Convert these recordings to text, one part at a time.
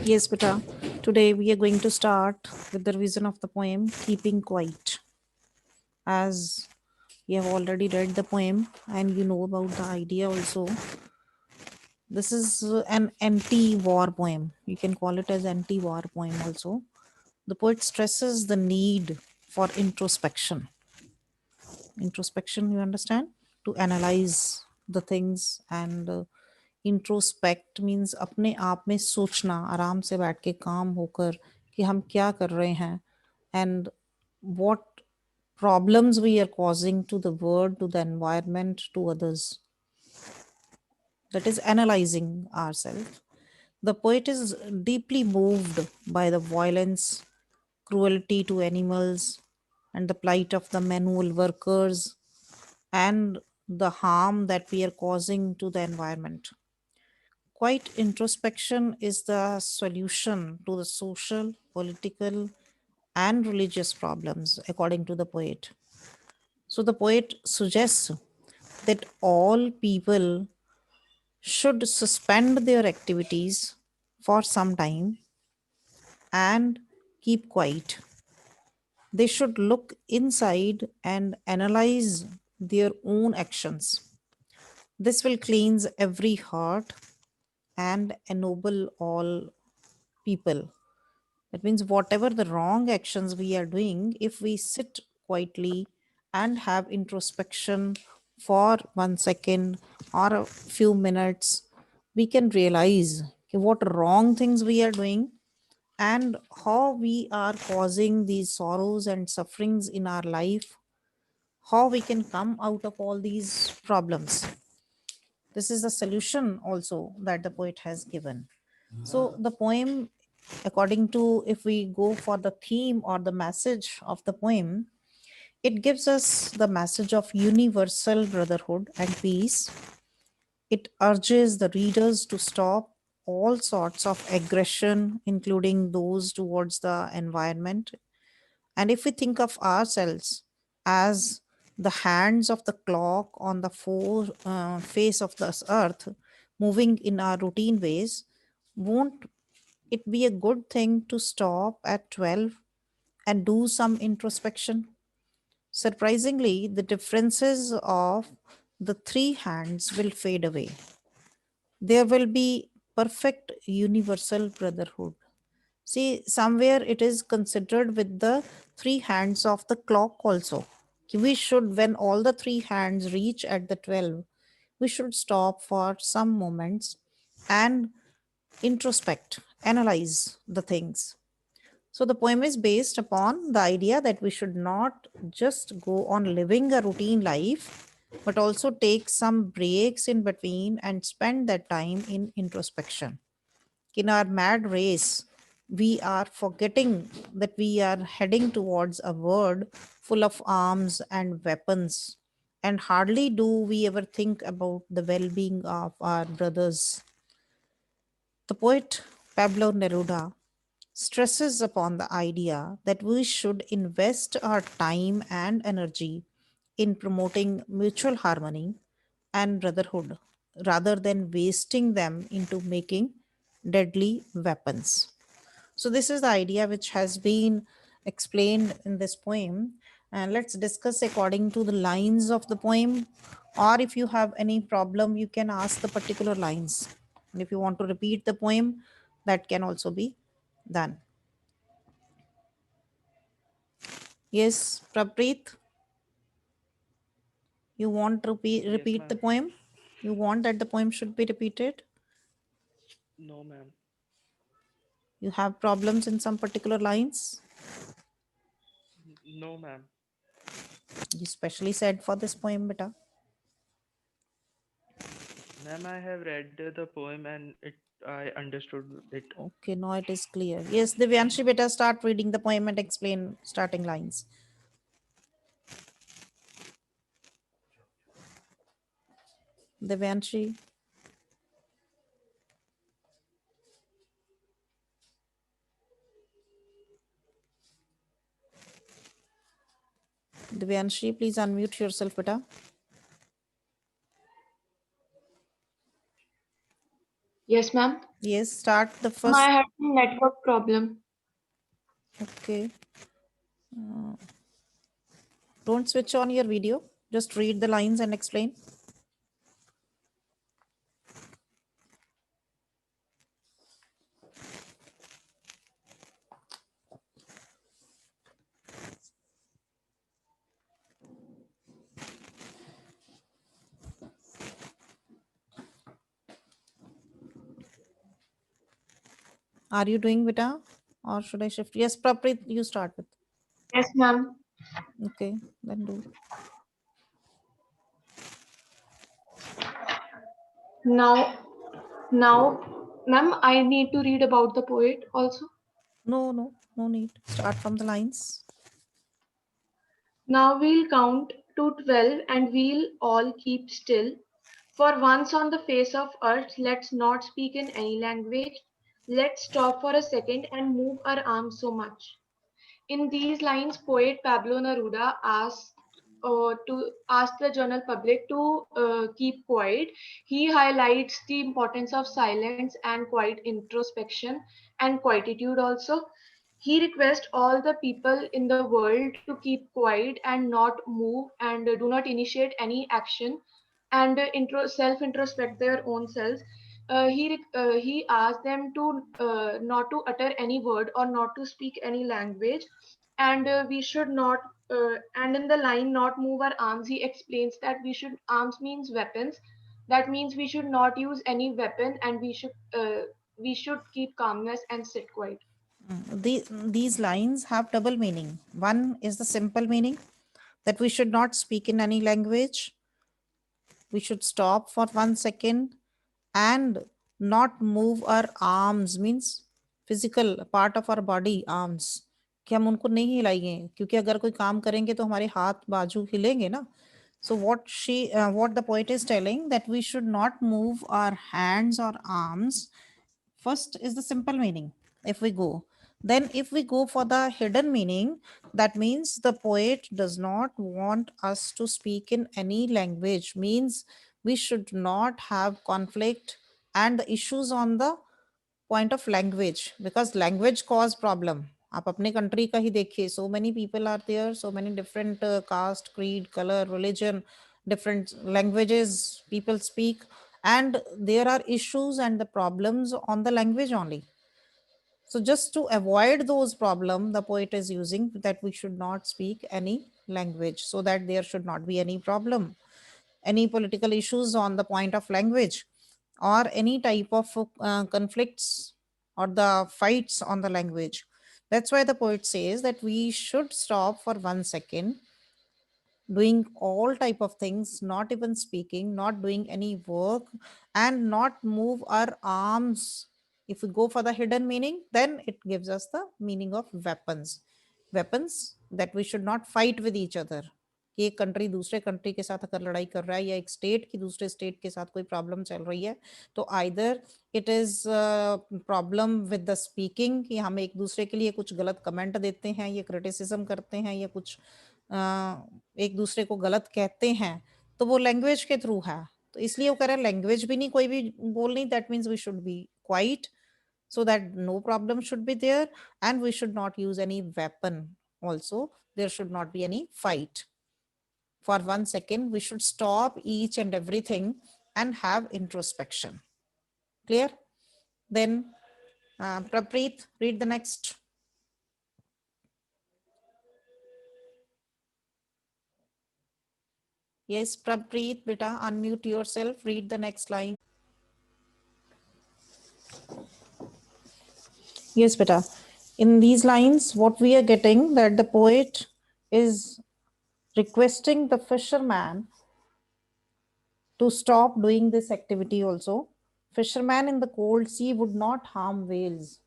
Yes, beta. Today we are going to start with the revision of the poem Keeping Quiet. As you have already read the poem and you know about the idea also, this is an anti-war poem. You can call it as anti-war poem also. The poet stresses the need for introspection. Introspection, you understand? To analyze the things and introspect means अपने आप में सोचना आराम से बैठ के काम होकर कि हम क्या कर रहे हैं and what problems we are causing to the world, to the environment, to others. That is analyzing ourselves. The poet is deeply moved by the violence, cruelty to animals, and the plight of the manual workers, and the harm that we are causing to the environment. Quiet introspection is the solution to the social, political, and religious problems, according to the poet. So, the poet suggests that all people should suspend their activities for some time and keep quiet. They should look inside and analyze their own actions. This will cleanse every heart and ennoble all people. That means, whatever the wrong actions we are doing, if we sit quietly and have introspection for 1 second or a few minutes, we can realize what wrong things we are doing and how we are causing these sorrows and sufferings in our life, how we can come out of all these problems. This is the solution also that the poet has given. So, the poem, according to if we go for the theme or the message of the poem, it gives us the message of universal brotherhood and peace. It urges the readers to stop all sorts of aggression, including those towards the environment. And if we think of ourselves as the hands of the clock on the face of this earth, moving in our routine ways, won't it be a good thing to stop at 12 and do some introspection? Surprisingly, the differences of the three hands will fade away. There will be perfect universal brotherhood. See, somewhere it is considered with the three hands of the clock also. We should, when all the three hands reach at the 12, we should stop for some moments and introspect, analyze the things. So the poem is based upon the idea that we should not just go on living a routine life, but also take some breaks in between and spend that time in introspection. In our mad race, we are forgetting that we are heading towards a world full of arms and weapons. And hardly do we ever think about the well being of our brothers. The poet Pablo Neruda stresses upon the idea that we should invest our time and energy in promoting mutual harmony and brotherhood rather than wasting them into making deadly weapons. So, this is the idea which has been explained in this poem. And let's discuss according to the lines of the poem. Or if you have any problem, you can ask the particular lines. And if you want to repeat the poem, that can also be done. Yes, Prapreet, you want to Yes, repeat the ma'am. poem? You want that the poem should be repeated? No, ma'am. You have problems in some particular lines? No, ma'am. You specially said for this poem, beta. Ma'am, I have read the poem and I understood it. Okay, now it is clear. Yes, Divyanshi, beta, start reading the poem and explain starting lines. Divyanshi, Divyanshi, please unmute yourself, beta. Yes, ma'am. Yes, start the Ma'am, I first. had some network problem. Okay. Uh, don't switch on your video. Just read the lines and explain. Are you doing Vita? Or should I shift? Yes, Praprit, you start with. Yes, ma'am. Okay, then do. Now, ma'am, I need to read about the poet also. No, no, no need. Start from the lines. Now we'll count to 12 and we'll all keep still. For once on the face of earth, let's not speak in any language. Let's stop for a second and move our arms so much. In these lines, poet Pablo Neruda ask the general public to keep quiet. He highlights the importance of silence and quiet introspection and quietude also. He requests all the people in the world to keep quiet and not move and do not initiate any action and self introspect their own selves. He asked them to not to utter any word or not to speak any language, and we should not and in the line not move our arms, he explains that we should arms means weapons. That means we should not use any weapon, and we should keep calmness and sit quiet. These lines have double meaning. One is the simple meaning that we should not speak in any language. We should stop for 1 second and not move our arms, means physical part of our body, arms, कि हम उनको नहीं हिलाएंगे, क्योंकि अगर कोई काम करेंगे तो हमारे हाथ बाजू हिलेंगे ना. So what the poet is telling, that we should not move our hands or arms. First is the simple meaning. If we go, then if we go for the hidden meaning, that means the poet does not want us to speak in any language, means we should not have conflict and the issues on the point of language, because language cause problem. आप अपने country का ही देखिए, so many people are there, so many different caste, creed, color, religion, different languages people speak, and there are issues and the problems on the language only. So just to avoid those problems, the poet is using that we should not speak any language, so that there should not be any problem, any political issues on the point of language, or any type of conflicts or the fights on the language. That's why the poet says that we should stop for 1 second, doing all type of things, not even speaking, not doing any work, and not move our arms. If we go for the hidden meaning, then it gives us the meaning of weapons. Weapons that we should not fight with each other. कि एक country दूसरे country के साथ अगर लड़ाई कर रहा है, या एक स्टेट की दूसरे स्टेट के साथ कोई प्रॉब्लम चल रही है, तो either it is problem with the speaking, कि हम एक दूसरे के लिए कुछ गलत कमेंट देते हैं, या क्रिटिसिज्म करते हैं, या कुछ एक दूसरे को गलत कहते हैं, तो वो लैंग्वेज के थ्रू है. तो इसलिए वो कह रहा है लैंग्वेज भी नहीं कोई भी बोलनी, that means we should be quiet, so that no problem should be there, and we should not use any weapon also. There should not be any fight. For 1 second we should stop each and everything and have introspection. Clear? Then Prapreet, read the next. Yes, Prapreet, beta, unmute yourself. Read the next line. Yes, beta. In these lines, what we are getting, that the poet is requesting the fisherman to stop doing this activity also. Fishermen in the cold sea would not harm whales.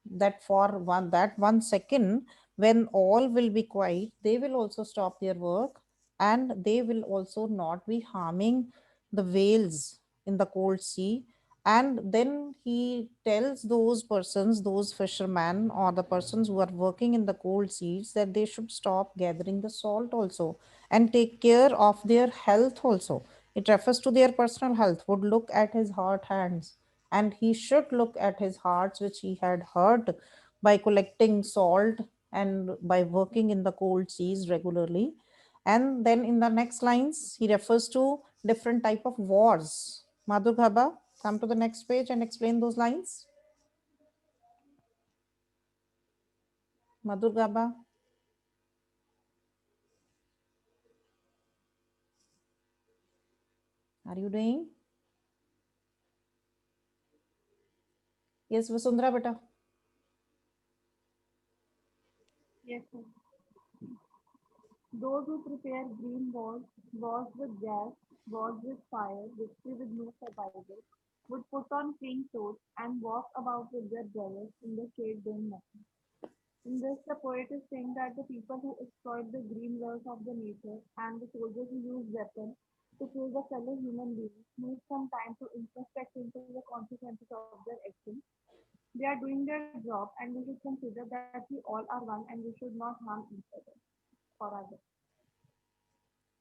That for that 1 second, when all will be quiet, they will also stop their work, and they will also not be harming the whales in the cold sea. And then he tells those persons, those fishermen or the persons who are working in the cold seas, that they should stop gathering the salt also, and take care of their health also. It refers to their personal health. Would look at his hot hands and he should look at his hearts which he had hurt by collecting salt and by working in the cold seas regularly. And then in the next lines, he refers to different type of wars. Madhu Ghabha, come to the next page and explain those lines. Madhu Ghabha. Are you doing? Yes, Vasundhara beta. Yes, sir. Those who prepare green balls, balls with gas, balls with fire, victory with no survivors, would put on clean clothes and walk about with their brothers in the shade doing nothing. In this, the poet is saying that the people who exploit the green wealth of the nature and the soldiers who use weapons to kill the fellow human beings need some time to introspect into the consequences of their actions. They are doing their job, and we should consider that we all are one and we should not harm each other or others.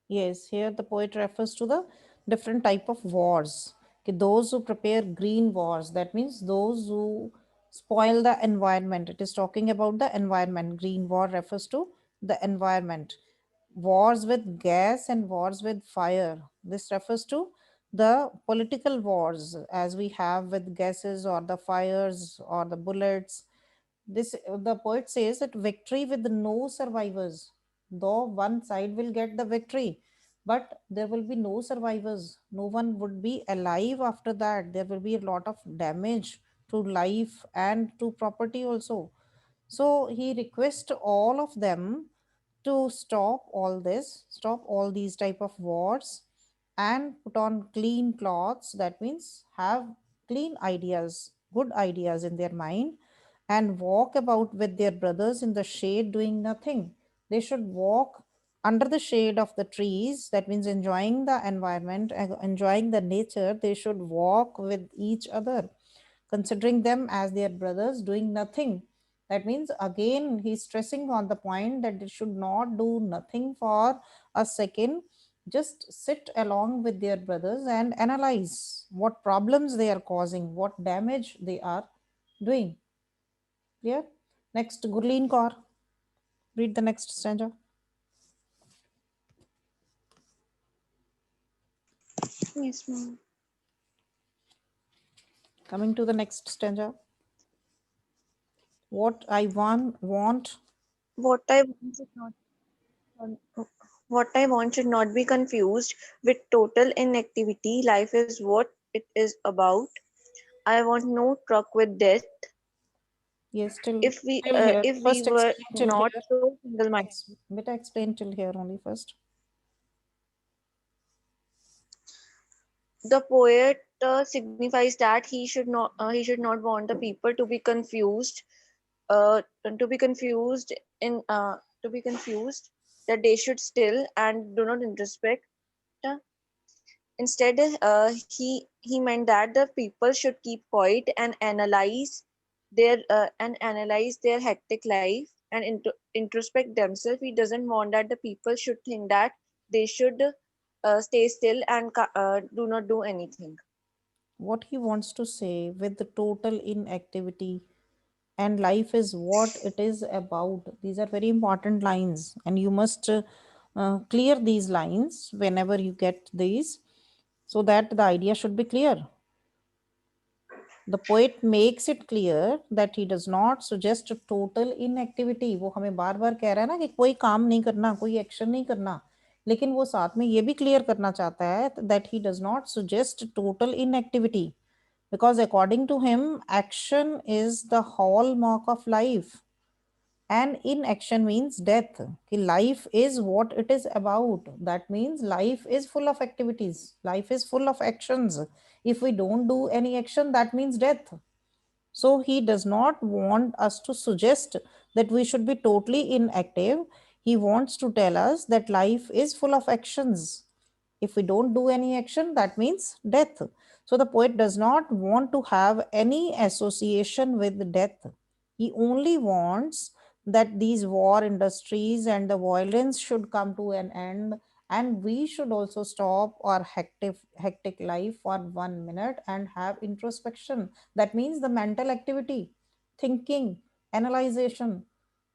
Yes, here the poet refers to the different type of wars. Okay, those who prepare green wars, that means those who spoil the environment. It is talking about the environment. Green war refers to the environment. Wars with gas and wars with fire. This refers to the political wars as we have with gases or the fires or the bullets. This the poet says that victory with no survivors, though one side will get the victory, but there will be no survivors, no one would be alive after that. There will be a lot of damage to life and to property also. So he requests all of them to stop all this, stop all these type of wars, and put on clean clothes. That means have clean ideas, good ideas in their mind, and walk about with their brothers in the shade doing nothing. They should walk under the shade of the trees. That means enjoying the environment, enjoying the nature. They should walk with each other, considering them as their brothers doing nothing. That means again he's stressing on the point that they should not do nothing for a second. Just sit along with their brothers and analyze what problems they are causing, what damage they are doing. Clear? Next, Gurleen Kaur. Read the next stanza. Yes, ma'am. Coming to the next stanza. What I want. What I want should not what I want should not be confused with total inactivity. Life is what it is about. I want no truck with death. Yes, till here. If we First were explain till not here. so single-minded, Better explain till here only first. the poet signifies that he should not want the people to be confused in to be confused that they should still and do not introspect. Instead, he meant that the people should keep quiet and analyze their hectic life and introspect themselves. He doesn't want that the people should think that they should stay still and do not do anything. What he wants to say with the total inactivity and life is what it is about. These are very important lines, and you must clear these lines whenever you get these so that the idea should be clear. The poet makes it clear that he does not suggest total inactivity. वो हमें बार बार कह रहा है ना कि कोई काम नहीं करना, कोई एक्शन नहीं करना, लेकिन वो साथ में ये भी क्लियर करना चाहता है that he does not suggest total inactivity, because according to him action is the hallmark of life and inaction means death. कि life is what it is about. That means life is full of activities, life is full of actions. If we don't do any action, that means death. So he does not want us to suggest that we should be totally inactive. He wants to tell us that life is full of actions. If we don't do any action, that means death. So the poet does not want to have any association with death. He only wants that these war industries and the violence should come to an end And we should also stop our hectic life for 1 minute and have introspection. That means the mental activity, thinking, analyzation,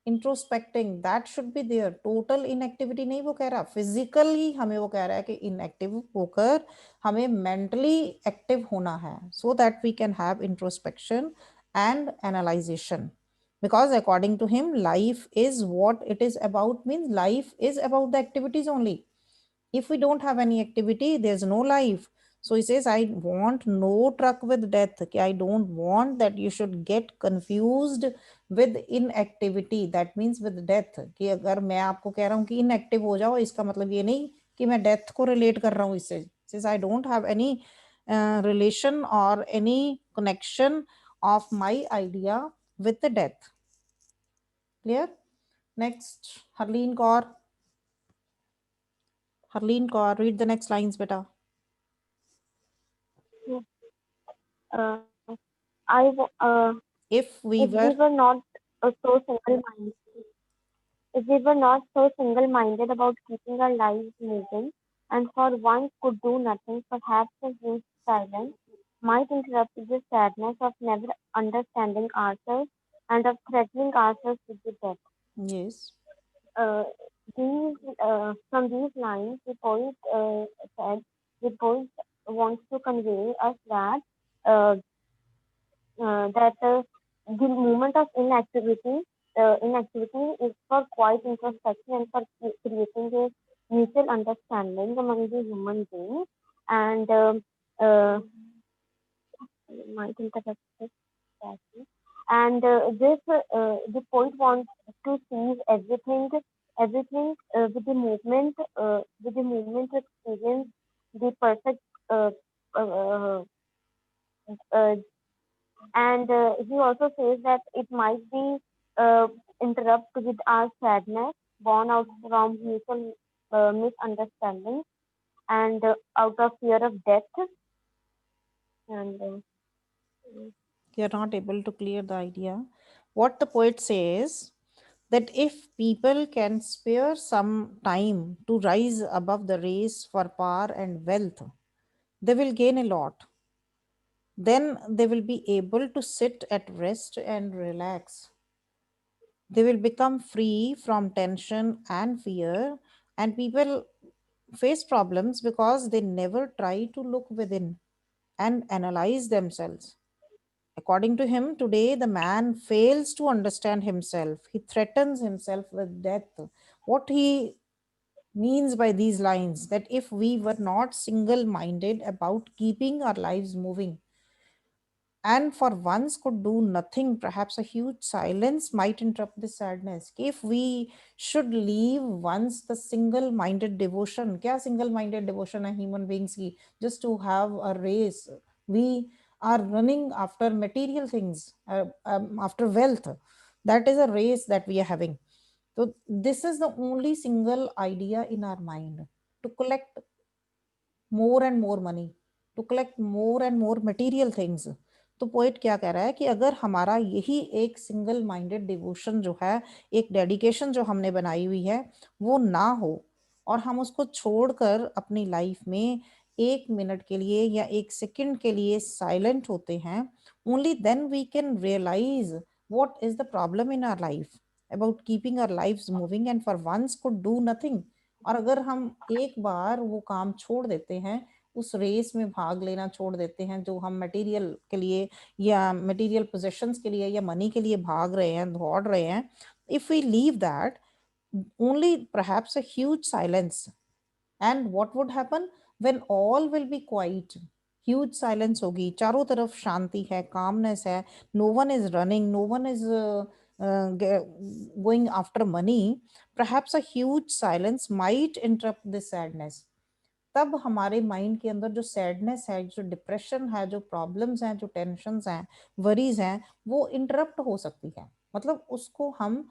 introspecting, that should be there. Total inactivity नहीं वो कह रहा, physically हमें वो कह रहा है कि इनएक्टिव होकर हमें मेंटली एक्टिव होना है, so that we can have introspection and analyzation. Because according to him, life is what it is about, means life is about the activities only. If we don't have any activity, there's no life. So he says, I want no truck with death. I don't want that you should get confused with inactivity, that means with death. कि अगर मैं आपको कह रहा हूँ कि inactive हो जाओ, इसका मतलब ये नहीं कि मैं death को relate कर रहा हूँ इससे. Says I don't have any relation or any connection of my idea with the death. Clear? Next, Harleen Kaur. Harleen Kaur, read the next lines, beta. Uh, I w- If we if were we were not so single-minded, if we were not so single-minded about keeping our lives moving, and for once could do nothing, perhaps a huge silence might interrupt the sadness of never understanding ourselves and of threatening ourselves with the death. yes, Uh, from these lines, the poet said, the poet wants to convey us that uh, the moment of inactivity is for quiet introspection and for creating a mutual understanding among the human beings. And might interrupt this slightly. And the point wants to seize everything with the movement to experience the perfect uh, uh, uh, and he also says that it might be interrupt with our sadness born out from mutual misunderstanding and out of fear of death and you're not able to clear the idea. What the poet says, that if people can spare some time to rise above the race for power and wealth, they will gain a lot. Then they will be able to sit at rest and relax. They will become free from tension and fear, and people face problems because they never try to look within and analyze themselves. According to him, today the man fails to understand himself. He threatens himself with death. What he means by these lines, that if we were not single minded about keeping our lives moving, and for once could do nothing, perhaps a huge silence might interrupt the sadness. If we should leave once the single minded devotion, kya single minded devotion hai human beings ki, just to have a race. We are running after material things, after wealth. That is a race that we are having. So this is the only single idea in our mind, to collect more and more money, to collect more and more material things. तो poet क्या कह रहा है कि अगर हमारा यही एक सिंगल माइंडेड डिवोशन जो है, एक डेडिकेशन जो हमने बनाई हुई है, वो ना हो और हम उसको छोड़कर अपनी लाइफ में 1 मिनट के लिए या 1 सेकंड के लिए साइलेंट होते हैं, only then we can realize what is the problem in our life about keeping our lifes moving and for once could do nothing. और अगर हम एक बार वो काम छोड़ देते हैं, उस रेस में भाग लेना छोड़ देते हैं जो हम मटेरियल के लिए या मटेरियल पोजेशंस के लिए या मनी के लिए भाग रहे हैं, दौड़ रहे हैं, if we leave that, only perhaps a huge silence. And what would happen when all will be quiet? Huge silence होगी, चारों तरफ शांति है, calmness है, no one is running, no one is going after money. Perhaps a huge silence might interrupt this sadness. तब हमारे mind के अंदर जो सैडनेस है, जो डिप्रेशन है, जो प्रॉब्लम्स हैं, जो टेंशन्स हैं, वरीज हैं, वो इंटरप्ट हो सकती है. मतलब उसको हम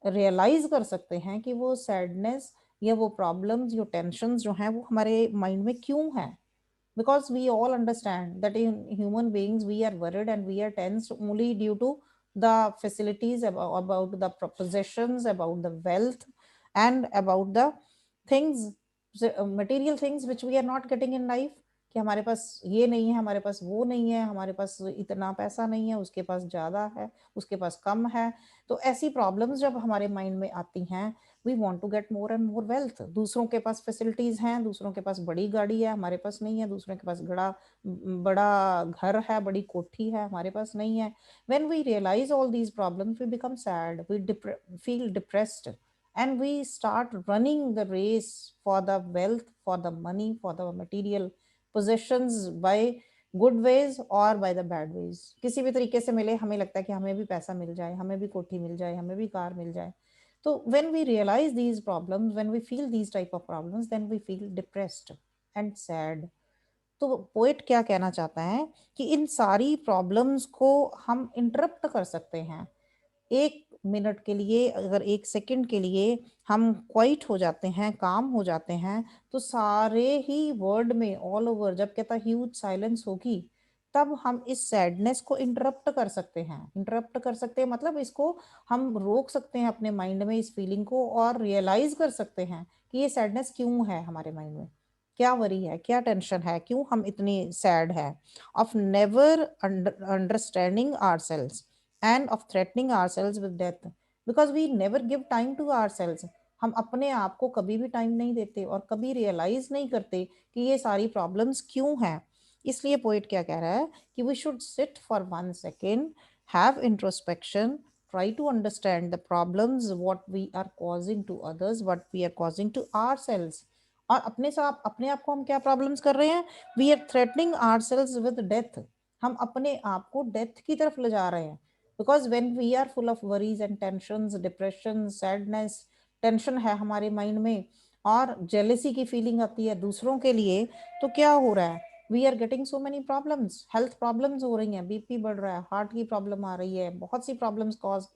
रियलाइज कर सकते हैं कि वो सैडनेस या वो प्रॉब्लम्स, जो टेंशन्स जो हैं, वो हमारे माइंड में क्यों हैं. Because we all understand that in human beings we are worried and we are tense only due to the facilities, about the possessions, about the wealth, and about the things material things which we are not getting in life, कि हमारे पास ये नहीं है, हमारे पास वो नहीं है, हमारे पास इतना पैसा नहीं है, उसके पास ज़्यादा है, उसके पास कम है। तो ऐसी प्रॉब्लम्स जब हमारे माइंड में आती हैं, we want to get more and more wealth. दूसरों के पास फैसिलिटीज़ हैं, दूसरों के पास बड़ी गाड़ी है, हमारे पास नहीं है, दूसरों के पास बड़ा घर है, बड़ी कोठी है, हमारे पास नहीं है। When we realize all these problems, we become sad, we feel depressed, and we start running the race for the wealth, for the money, for the material possessions by good ways or by the bad ways। किसी भी तरीके से मिले, हमें लगता है कि हमें भी पैसा मिल जाए, हमें भी कोठी मिल जाए, हमें भी कार मिल जाए। तो when we realize these problems, when we feel these type of problems, then we feel depressed and sad। तो पोएट क्या कहना चाहता है कि इन सारी प्रॉब्लम्स को हम इंटरप्ट कर सकते हैं। 1 मिनट के लिए, अगर 1 सेकंड के लिए हम क्वाइट हो जाते हैं, काम हो जाते हैं, तो सारे ही वर्ल्ड में ऑल ओवर जब कहता ह्यूज साइलेंस होगी, तब हम इस सैडनेस को इंटरप्ट कर सकते हैं। इंटरप्ट कर सकते हैं मतलब इसको हम रोक सकते हैं अपने माइंड में, इस फीलिंग को, और रियलाइज कर सकते हैं कि ये सैडनेस क्यों है हमारे माइंड में, क्या वरी है, क्या टेंशन है, क्यों हम इतनी सैड है। Of never understanding ourselves and of threatening ourselves with death, because we never give time to ourselves। हम अपने आप को कभी भी टाइम नहीं देते और कभी रियलाइज नहीं करते कि ये सारी प्रॉब्लम्स क्यों हैं। इसलिए पोइट क्या कह रहा है कि we should sit for 1 second, have introspection, try to understand the problems what we are causing to others, what we are causing to ourselves। और अपने आप को हम क्या प्रॉब्लम्स कर रहे हैं, we are threatening ourselves with death। हम अपने आप को डेथ की तरफ ले जा रहे हैं। because when we are full of worries and tensions, depression, sadness, tension है हमारे माइंड में और जेलेसी की फीलिंग आती है दूसरों के लिए, तो क्या हो रहा है, we are getting so many problems, health problems हो रही हैं, बीपी बढ़ रहा है, हार्ट की प्रॉब्लम आ रही है, बहुत सी प्रॉब्लम्स कॉज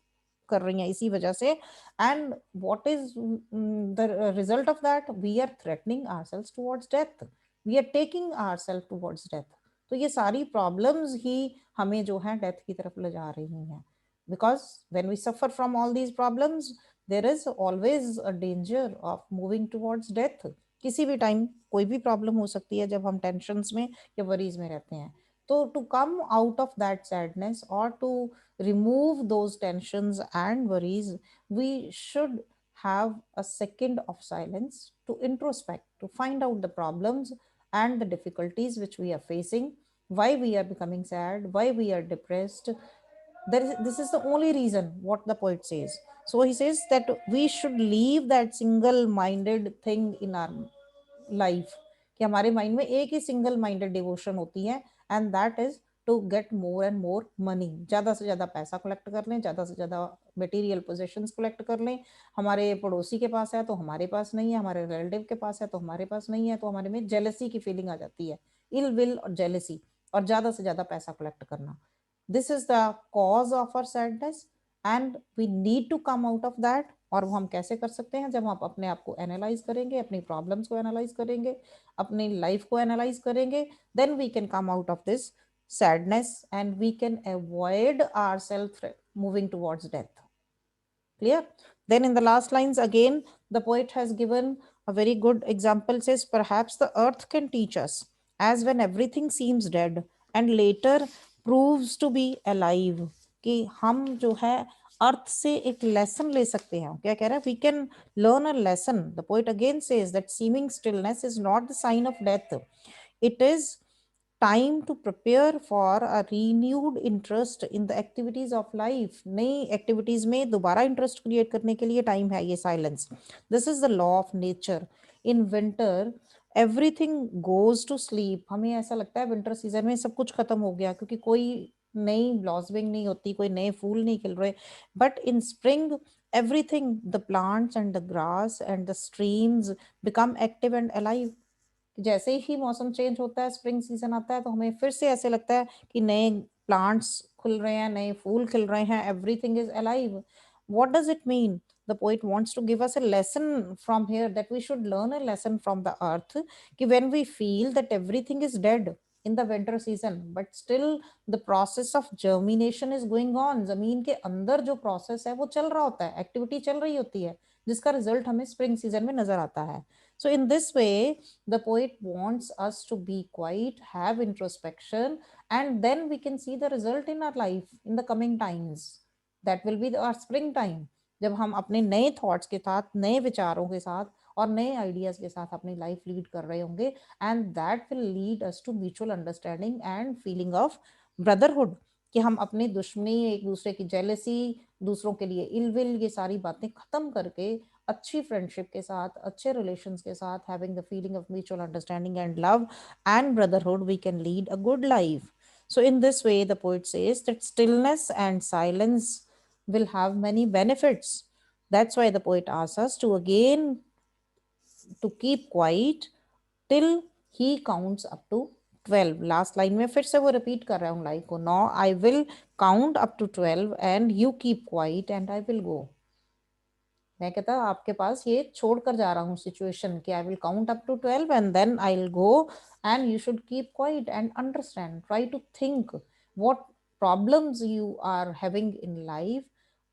कर रही हैं इसी वजह से। And what is the result of that, we are threatening ourselves towards death, we are taking ourselves towards death. तो ये सारी प्रॉब्लम्स ही हमें जो है डेथ की तरफ ले जा रही हैं। Because when we suffer from all these problems, there is always a danger of moving towards death. किसी भी टाइम कोई भी प्रॉब्लम हो सकती है जब हम टेंशन्स में या वरीज में रहते हैं। तो to come out of that sadness और to remove those tensions and worries, we should have a second of silence to introspect, to find out the problems and the difficulties which we are facing, why we are becoming sad, why we are depressed. This is the only reason what the poet says. So he says that we should leave that single minded thing in our life, कि हमारे mind में एक ही single minded devotion होती है, and that is to get more and more money. ज्यादा से ज्यादा पैसा कलेक्ट कर लें, ज्यादा से ज्यादा मटेरियल पोजेशंस कलेक्ट कर लें। हमारे पड़ोसी के पास है तो हमारे पास नहीं है, हमारे रिलेटिव के पास है तो हमारे पास नहीं है, तो हमारे में जेलसी की फीलिंग आ जाती है, इल विल और जेलसी, और ज्यादा से ज्यादा पैसा कलेक्ट करना। This is the cause of our sadness and we need to come out of that. और वो हम कैसे कर सकते हैं, जब हम अपने आप को एनालाइज करेंगे, अपनी प्रॉब्लम्स को एनालाइज करेंगे, अपनी लाइफ को एनालाइज करेंगे, then we can come out of this sadness and we can avoid ourselves moving towards death। Clear? Then in the last lines again, the poet has given a very good example, says perhaps the earth can teach us, as when everything seems dead and later proves to be alive। कि हम जो है अर्थ से एक lesson ले सकते हैं। क्या कह रहा है, we can learn a lesson. The poet again says that seeming stillness is not the sign of death, it is time to prepare for a renewed interest in the activities of life. नई activities में दोबारा interest create करने के लिए time है ये silence. This is the law of nature. In winter everything goes to sleep. हमें ऐसा लगता है विंटर सीजन में सब कुछ खत्म हो गया, क्योंकि कोई नई ब्लॉसमिंग नहीं होती, कोई नए फूल नहीं खिल रहे। But in spring everything, the plants and the grass and the streams become active and alive. जैसे ही मौसम चेंज होता है, स्प्रिंग सीजन आता है, तो हमें फिर से ऐसे लगता है कि नए प्लांट्स खुल रहे हैं, नए फूल खिल रहे हैं, everything is alive. What does it mean? The poet wants to give us a lesson from here, that we should learn a lesson from the earth, कि when we feel that everything is dead in the winter season, but still the process of germination is going on. जमीन के अंदर जो process है वो चल रहा होता है, एक्टिविटी चल रही होती है, जिसका रिजल्ट हमें स्प्रिंग सीजन में नजर आता है। So in this way, the poet wants us to be quiet, have introspection, and then we can see the result in our life in the coming times. That will be our spring time, जब हम अपने नए thoughts के साथ, नए विचारों के साथ और नए आइडियाज के साथ अपनी लाइफ लीड कर रहे होंगे, and that will lead us to mutual understanding and feeling of brotherhood, कि हम अपनी दुश्मनी, एक दूसरे की जेलसी, दूसरों के लिए इलविल, ये सारी बातें खत्म करके अच्छी फ्रेंडशिप के साथ, अच्छे रिलेशंस के साथ, having the feeling of mutual understanding and love and brotherhood, we can lead a good life. So in this way, the poet says that stillness and silence will have many benefits. That's why the poet asks us to again to keep quiet till he counts up to 12. Last line में फिर से वो repeat कर रहा हूँ line को, no I will count up to 12 and you keep quiet and I will go. मैं कहता आपके पास ये छोड़कर जा रहा हूँ सिचुएशन कि I will count up to 12 and then I will go, and you should keep quiet and understand, try to think what problems you are having in life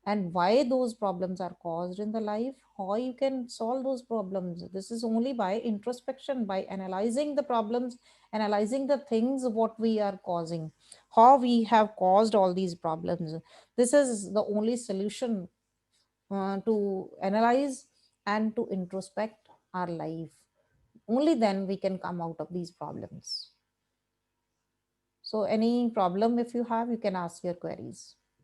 and why those problems are caused in the life, how you can solve those problems. This is only by introspection, by analyzing the problems, analyzing the things what we are causing, how we have caused all these problems. This is the only solution to analyze and to introspect our life. Only then we can come out of these problems. So any problem if you have, you can ask your queries.